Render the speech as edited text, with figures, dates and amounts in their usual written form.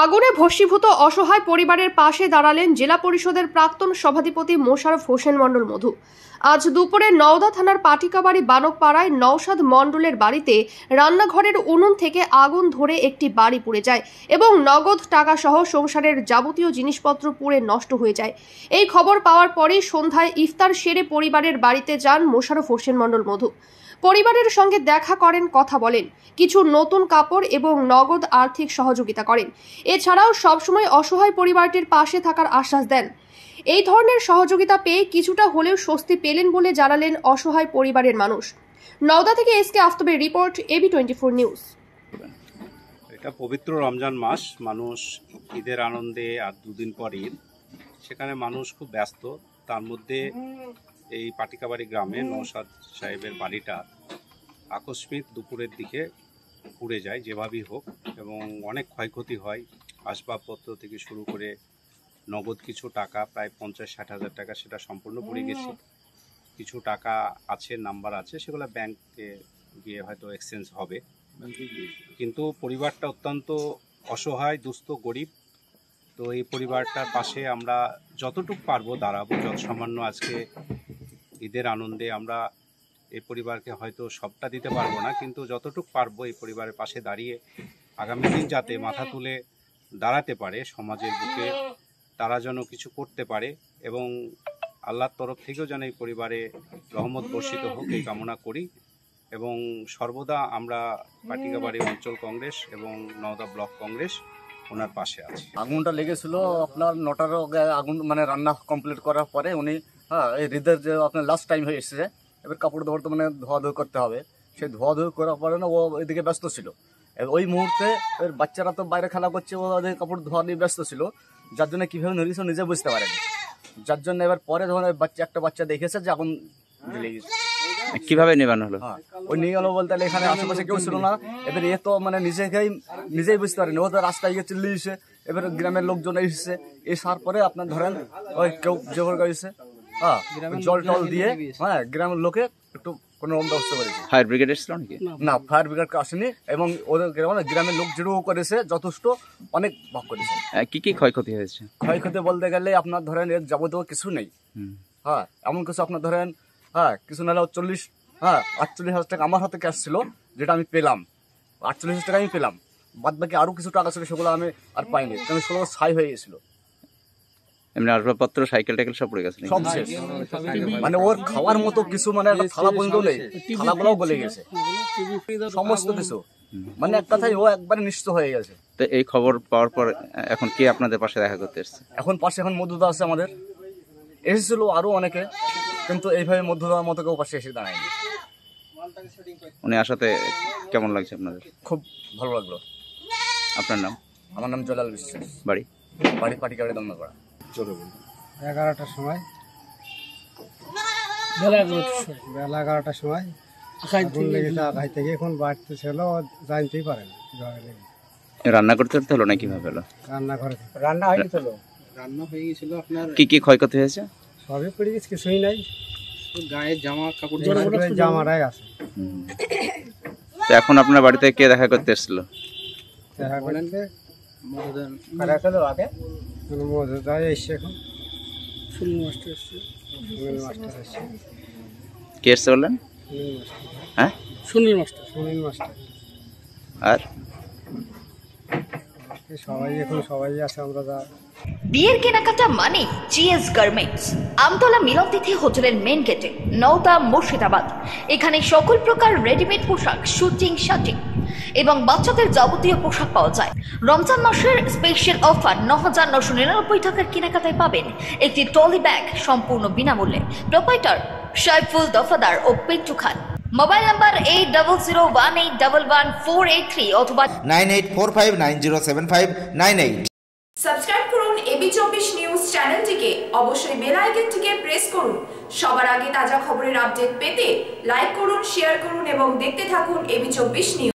আগুনে ভস্মীভূত অসহায় পরিবারের পাশে দাঁড়ালেন জেলা পরিষদের প্রাক্তন সভাধিপতি মোশাররফ হোসেন মণ্ডল মধু। আজ দুপুরে নওদা থানার পাটিকাবাড়ি বানকপাড়ায় নওশাদ মণ্ডলের বাড়িতে রান্নাঘরের উনুন থেকে আগুন ধরে একটি বাড়ি পুড়ে যায় এবং নগদ টাকা সহ সংসারের যাবতীয় জিনিসপত্র পুড়ে নষ্ট হয়ে যায়। এই খবর পাওয়ার পরেই সন্ধ্যায় ইফতার সেরে পরিবারের বাড়িতে যান মোশাররফ হোসেন মণ্ডল মধু। পরিবারের সঙ্গে দেখা করেন, কথা বলেন, কিছু নতুন কাপড় এবং নগদ আর্থিক সহযোগিতা করেন। এছাড়াও সবসময় অসহায় পরিবারটির পাশে থাকার আশ্বাস দেন। এই ধরনের সহযোগিতা পেয়ে কিছুটা হলেও স্বস্তি পেলেন বলে জানালেন অসহায় পরিবারের মানুষ। নওদা থেকে এসকে আফতাবের রিপোর্ট, AB24 নিউজ। এটা পবিত্র রমজান মাস, মানুষ ঈদের আনন্দে আর দুদিন পর ঈদ, সেখানে মানুষ খুব ব্যস্ত। তার মধ্যে এই পাটিকাবাড়ি গ্রামে নওশাদ সাহেবের বাড়িটা আকস্মিক দুপুরের দিকে পুড়ে যায় যেভাবেই হোক, এবং অনেক ক্ষয়ক্ষতি হয়। আসবাবপত্র থেকে শুরু করে নগদ কিছু টাকা, প্রায় 50-60 হাজার টাকা, সেটা সম্পূর্ণ পুড়ে গেছে। কিছু টাকা আছে, নাম্বার আছে, সেগুলো ব্যাংকে গিয়ে হয়তো এক্সচেঞ্জ হবে। কিন্তু পরিবারটা অত্যন্ত অসহায়, দুস্থ, গরিব। তো এই পরিবারটার পাশে আমরা যতটুকু পারবো দাঁড়াবো। যত সামান্য আজকে ঈদের আনন্দে আমরা এই পরিবারকে হয়তো সবটা দিতে পারবো না, কিন্তু যতটুকু পারবো এই পরিবারের পাশে দাঁড়িয়ে আগামী দিন যাতে মাথা তুলে দাঁড়াতে পারে, সমাজের বুকে তারা যেন কিছু করতে পারে, এবং আল্লাহর তরফ থেকেও যেন এই পরিবারে রহমত বর্ষিত হোক, এই কামনা করি। এবং সর্বদা আমরা পাটিকাবাড়ি অঞ্চল কংগ্রেস এবং নওদা ব্লক কংগ্রেস ওনার পাশে আছে। আগুনটা লেগেছিল আপনার 9টার আগুন, মানে রান্না কমপ্লিট করার পরে উনি এই হৃদের যে আপনার লাস্ট টাইম হয়ে এসেছে, এবার কাপড় ধোয়ার তো মানে ধোয়া করতে হবে। সেই ধোয়া করার পরে না ও এদিকে ব্যস্ত ছিল। ওই মুহূর্তে এর বাচ্চারা তো বাইরে খেলা করছে, ও ওদের কাপড় ধোয়া নিয়ে ব্যস্ত ছিল, যার জন্য কীভাবে নড়িয়েছে নিজে বুঝতে পারেনি। যার জন্য এবার পরে যখন একটা বাচ্চা দেখেছে যে আগুন লেগেছে। কিভাবে নেবানো হলো? ওই নিয়ে গেলো বলতে এখানে আশেপাশে কেউ ছিল না। এবার এ তো মানে নিজেই বুঝতে পারেনি, ও তো রাস্তায় গিয়ে চিল্লিয়েছে। এবার গ্রামের লোকজন এসেছে, এসার পরে আপনার ধরেন ওই কেউ জোর গেছে, জল টল দিয়ে গ্রামের লোকে একটু কোনো ব্যবস্থা করেছে। ফায়ার ব্রিগেড এসেছিল নাকি? না, ফায়ার ব্রিগেড আসেনি, এবং ওদের গ্রামের লোক যেটুকু করেছে যথেষ্ট অনেক ভাগ করেছে। কি কি ক্ষয়ক্ষতি হয়েছে? ক্ষয়ক্ষতি বলতে গেলে আপনার ধরেন এর যাবতীয় কিছু নেই। এমন কিছু আপনার ধরেন কিছু নাহলে 48,000 টাকা আমার হাতে ক্যাশ ছিল, যেটা আমি পেলাম। 48,000 টাকা আমি পেলাম, বাদ বাকি আরো কিছু টাকা ছিল সেগুলো আমি আর পাইনি, কারণ সেগুলো ছাই হয়ে গেছিল। এমনি আসবাবপত্র, সাইকেল টাইকেল সব পড়ে গেছে, সব শেষ। মানে ওর খাওয়ার মতো কিছু, মানে একটা থালা পর্যন্ত নেই, থালাগুলোও গলে গেছে, সমস্ত কিছু। মানে এক কথায় ও একবারে নিশ্চিত হয়ে গেছে। তো এই খবর পাওয়ার পর এখন কে আপনাদের পাশে দেখা করতে এসছে? এখন মধুদা আছে আমাদের, এসেছিল আরো অনেকে, কিন্তু এইভাবে মধ্যদার মতো কেউ পাশে এসে দাঁড়ায়নি। উনি আসাতে কেমন লাগছে আপনাদের? খুব ভালো লাগলো। আপনার নাম? আমার নাম জলাল বিশ্বাস। বাড়ি পাটিকাবাড়ি দমনাপাড়া। 11টার সময়, বেলা 11টার সময় আগুন লেগেছে। আড়াই থেকে এখন বাড়তে ছিল, জানতেই পারেন। রান্না করতে হলো না কিভাবে হলো? রান্না হয়ে গেছিল, আপনার কি কি ক্ষয়ক্ষতি হয়েছে? সবই পড়ে গেছে, কিছুই নাই। গায়ের জামা কাপড় জামাটাই আছে। তো এখন আপনার বাড়িতে কে দেখা করতে এসেছিল? দেখা করতে মধুদা এসছে, এখন সুনীল মাস্টার এসছে। কে এসছে বললেন? হ্যাঁ, সুনীল মাস্টার। আর সবাই আছে। আমরা বিয়ের কেনাকাটা মানে জিএস গার্মেন্টস, আমতলা মিলন তিথি হোটেলের মেন গেটে, নওদা, মুর্শিদাবাদ। এখানে সকল প্রকার রেডিমেড পোশাক, শুটিং, শার্টিং এবং বাচ্চাদের যাবতীয় পোশাক পাওয়া যায়। রমজান মাসের স্পেশাল অফার 9,999 টাকার কেনাকাটায় পাবেন একটি ট্রলি ব্যাগ সম্পূর্ণ বিনামূল্যে। প্রোপাইটার সাইফুল দফাদার ও পিন্টু খান। মোবাইল নাম্বার 8001811483 অথবা 9845907598। সাবস্ক্রাইব করুন AB24 নিউজ চ্যানেলটিকে, অবশ্যই বেল আইকনটিকে প্রেস করুন। সবার আগে তাজা খবরের আপডেট পেতে লাইক করুন, শেয়ার করুন এবং দেখতে থাকুন AB24 নিউজ।